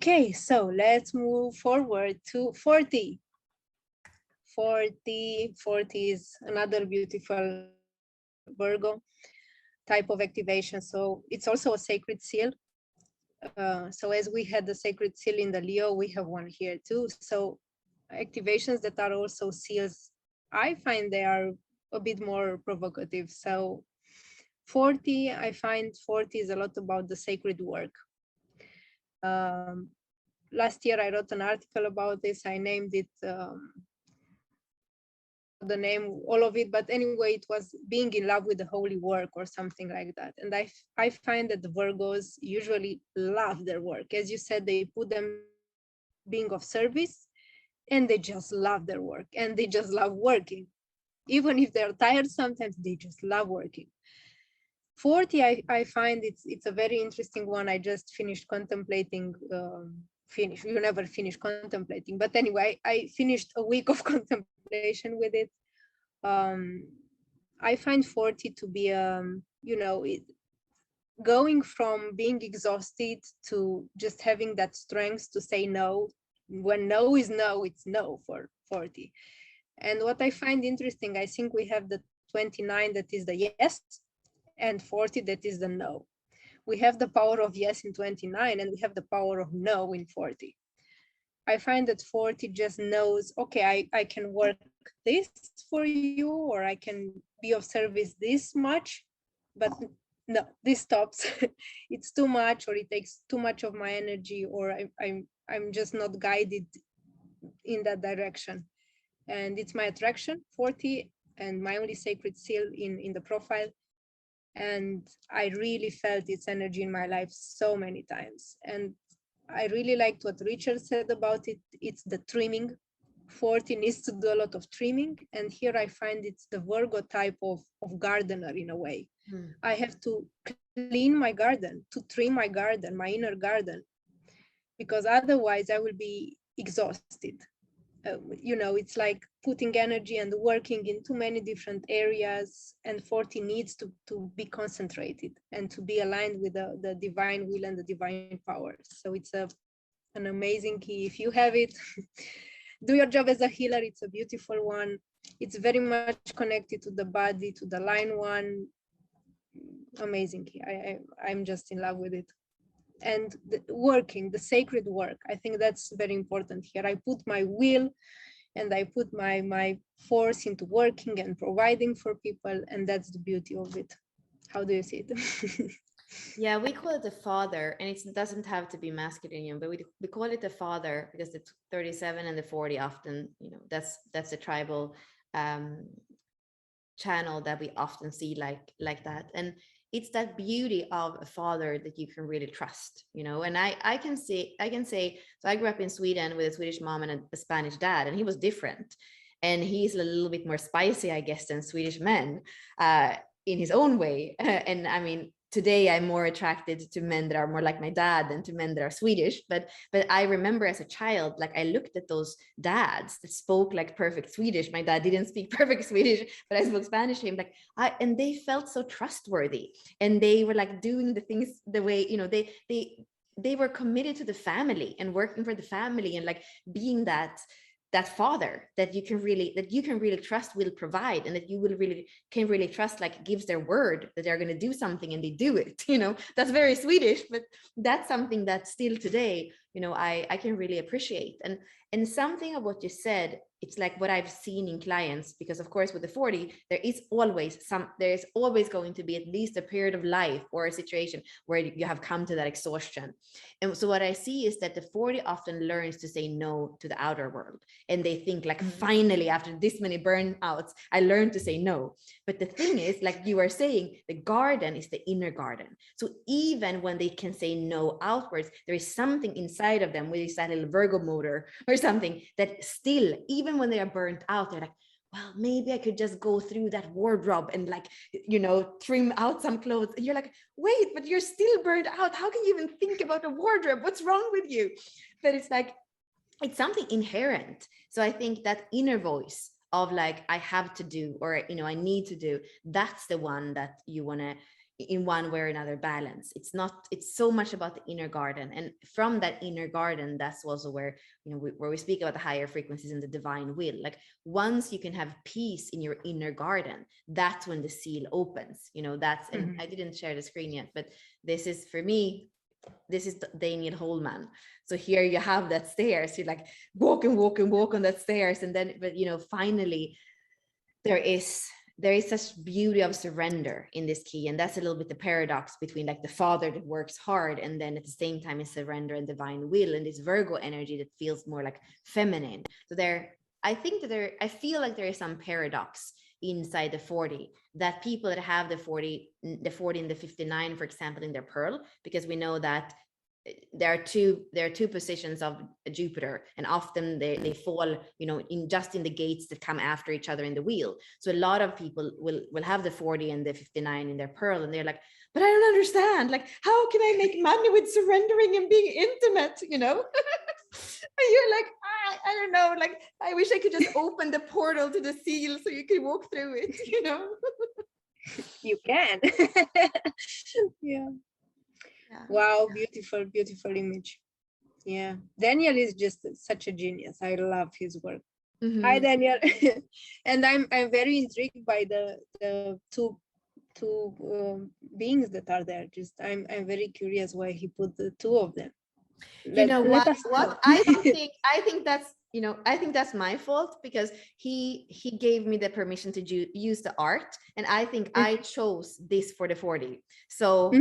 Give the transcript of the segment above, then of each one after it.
Okay, so let's move forward to 40. 40 is another beautiful Virgo type of activation. So it's also a sacred seal. So as we had the sacred seal in the Leo, we have one here too. So activations that are also seals, I find they are a bit more provocative. So 40, I find 40 is a lot about the sacred work. Last year I wrote an article about this. I named it the name, all of it, but anyway, it was being in love with the holy work or something like that. And I find that the Virgos usually love their work. As you said, they put themselves being of service, and they just love their work, and they just love working. Even if they're tired, sometimes they just love working. 40, I find it's a very interesting one. I just finished contemplating, you never finish contemplating, but anyway, I finished a week of contemplation with it. I find 40 to be, going from being exhausted to just having that strength to say no. When no is no, it's no for 40. And what I find interesting, I think we have the 29 that is the yes, and 40 that is the no. We have the power of yes in 29, and we have the power of no in 40. I find that 40 just knows, okay, I can work this for you, or I can be of service this much, but no, this stops. It's too much, or it takes too much of my energy, or I'm just not guided in that direction. And it's my attraction, 40, and my only sacred seal in the profile. And I really felt its energy in my life so many times. And I really liked what Richard said about it. It's the trimming. 40 needs to do a lot of trimming. And here I find it's the Virgo type of gardener in a way. I have to clean my garden, to trim my garden, my inner garden, because otherwise I will be exhausted. It's like putting energy and working in too many different areas, and 40 needs to be concentrated and to be aligned with the divine will and the divine power. So it's an amazing key. If you have it, do your job as a healer. It's a beautiful one. It's very much connected to the body, to the line one. Amazing key. I'm just in love with it. And the sacred work, I think that's very important here. I put my will and I put my force into working and providing for people, and that's the beauty of it. How do you see it? Yeah, we call it the father, and it doesn't have to be masculine, but we call it the father because the 37 and the 40 often, that's a tribal channel that we often see like that. And it's that beauty of a father that you can really trust, and I can say, so I grew up in Sweden with a Swedish mom and a Spanish dad, and he was different. And he's a little bit more spicy, I guess, than Swedish men in his own way. And I mean, today I'm more attracted to men that are more like my dad than to men that are Swedish. But I remember as a child, like I looked at those dads that spoke like perfect Swedish. My dad didn't speak perfect Swedish, but I spoke Spanish to him. And they felt so trustworthy, and they were like doing the things the way, they were committed to the family and working for the family, and like being that father that you can really trust will provide, and that you can really trust, like gives their word that they're going to do something and they do it. That's very Swedish, but that's something that still today, I can really appreciate. And something of what you said, it's like what I've seen in clients, because of course with the 40 there is always going to be at least a period of life or a situation where you have come to that exhaustion. And so what I see is that the 40 often learns to say no to the outer world, and they think like, finally, after this many burnouts, I learned to say no. But the thing is, like you are saying, the garden is the inner garden. So even when they can say no outwards, there is something inside of them, with that little Virgo motor or something, that still, even when they are burnt out, they're like, well, maybe I could just go through that wardrobe and like, trim out some clothes. And you're like, wait, but you're still burned out. How can you even think about a wardrobe? What's wrong with you? But it's like, it's something inherent. So I think that inner voice of like, I have to do, or, I need to do, that's the one that you want to, in one way or another balance. It's so much about the inner garden, and from that inner garden, that's also where, you know, where we speak about the higher frequencies and the divine will. Like once you can have peace in your inner garden, that's when the seal opens, you know. That's, and I didn't share the screen yet, but this is, for me, this is Daniel Holman. So here you have that stairs, you like walk and walk and walk on that stairs, and then, but you know, finally there is such beauty of surrender in this key. And that's a little bit the paradox between like the father that works hard and then at the same time is surrender and divine will, and this Virgo energy that feels more like feminine. So I feel like there is some paradox inside the 40, that people that have the 40 and the 59, for example, in their pearl, because we know that there are two positions of Jupiter, and often they fall, you know, in the gates that come after each other in the wheel. So a lot of people will have the 40 and the 59 in their pearl, and they're like, but I don't understand, like, how can I make money with surrendering and being intimate, you know? And you're like, I don't know, like, I wish I could just open the portal to the seal so you could walk through it, you know? You can. Yeah. Wow, beautiful, beautiful image. Yeah, Daniel is just such a genius. I love his work. Hi, Daniel. And I'm very intrigued by the two beings that are there. Just I'm very curious why he put the two of them. You know what I think that's, you know, I think that's my fault, because he gave me the permission to use the art, and I think I chose this for the 40. So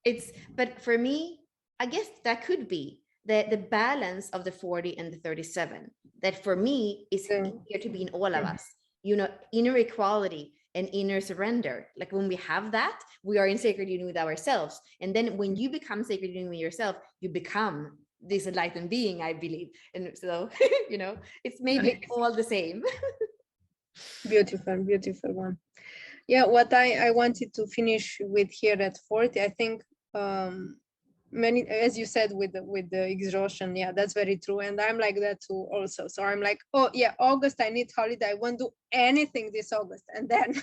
it's, but for me, I guess that could be the balance of the 40 and the 37, that for me is easier to be in all of us, you know, inner equality and inner surrender. Like when we have that, we are in sacred union with ourselves. And then when you become sacred union with yourself, you become this enlightened being, I believe. And so, you know, it's maybe all the same. Beautiful, beautiful one. Yeah, what I wanted to finish with here at 40, I think many, as you said, with the exhaustion, yeah, that's very true. And I'm like that too also. So I'm like, oh yeah, August, I need holiday. I won't do anything this August. And then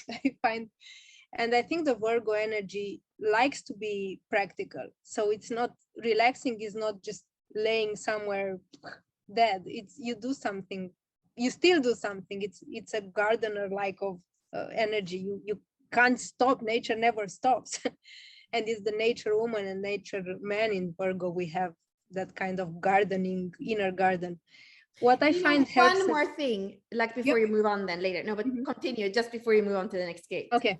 I find, and I think the Virgo energy likes to be practical. So it's not, relaxing is not just laying somewhere dead. It's, you do something, you still do something. It's a gardener like of energy. You can't stop. Nature never stops. And it's the nature woman and nature man in Virgo. We have that kind of gardening, inner garden. What I find helps. One more thing, like before you move on then later. No, but continue just before you move on to the next gate. Okay.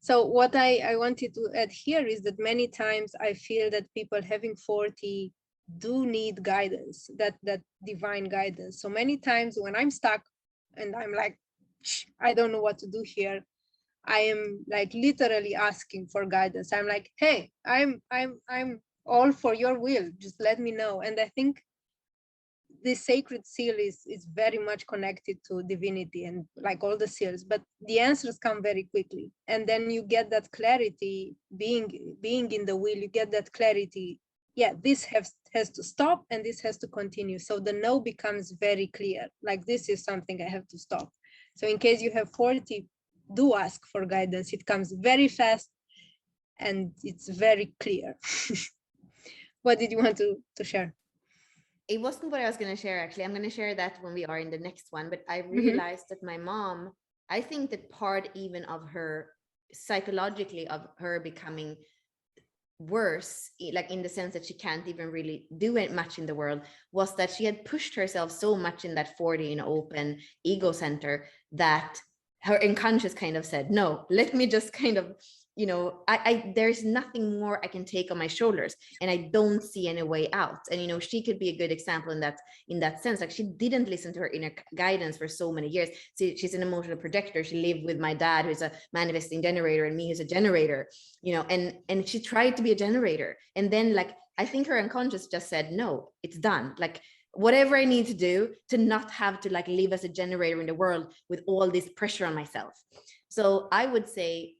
So what I wanted to add here is that many times I feel that people having 40 do need guidance, that divine guidance. So many times when I'm stuck and I'm like, I don't know what to do here, I am like literally asking for guidance. I'm like, hey, I'm all for your will. Just let me know. And I think this sacred seal is very much connected to divinity, and like all the seals, but the answers come very quickly. And then you get that clarity, being in the will, you get that clarity. Yeah, this has to stop and this has to continue. So the no becomes very clear. Like, this is something I have to stop. So in case you have 40, do ask for guidance. It comes very fast and it's very clear. What did you want to share? It wasn't what I was going to share, actually. I'm going to share that when we are in the next one. But I realized that my mom, I think that part even of her, psychologically, of her becoming worse, like in the sense that she can't even really do it much in the world, was that she had pushed herself so much in that 40 in open ego center that her unconscious kind of said, no, let me just kind of, you know, I there's nothing more I can take on my shoulders, and I don't see any way out. And, you know, she could be a good example in that sense. Like, she didn't listen to her inner guidance for so many years. She's an emotional projector. She lived with my dad, who's a manifesting generator, and me, who's a generator, you know, and she tried to be a generator. And then, like, I think her unconscious just said, no, it's done. Like, whatever I need to do to not have to like live as a generator in the world with all this pressure on myself. So I would say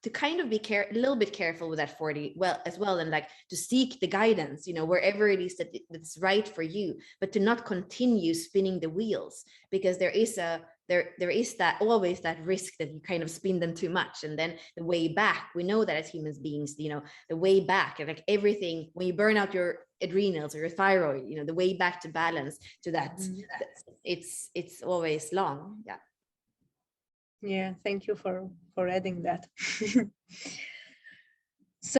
to kind of be a little bit careful with that 40 as well, and like to seek the guidance, you know, wherever it is that's right for you, but to not continue spinning the wheels, because there is a there is that always that risk that you kind of spin them too much, and then the way back, we know that as human beings, you know, the way back, like everything, when you burn out your adrenals or your thyroid, you know, the way back to balance to that, it's always long. Yeah. Yeah, thank you for adding that.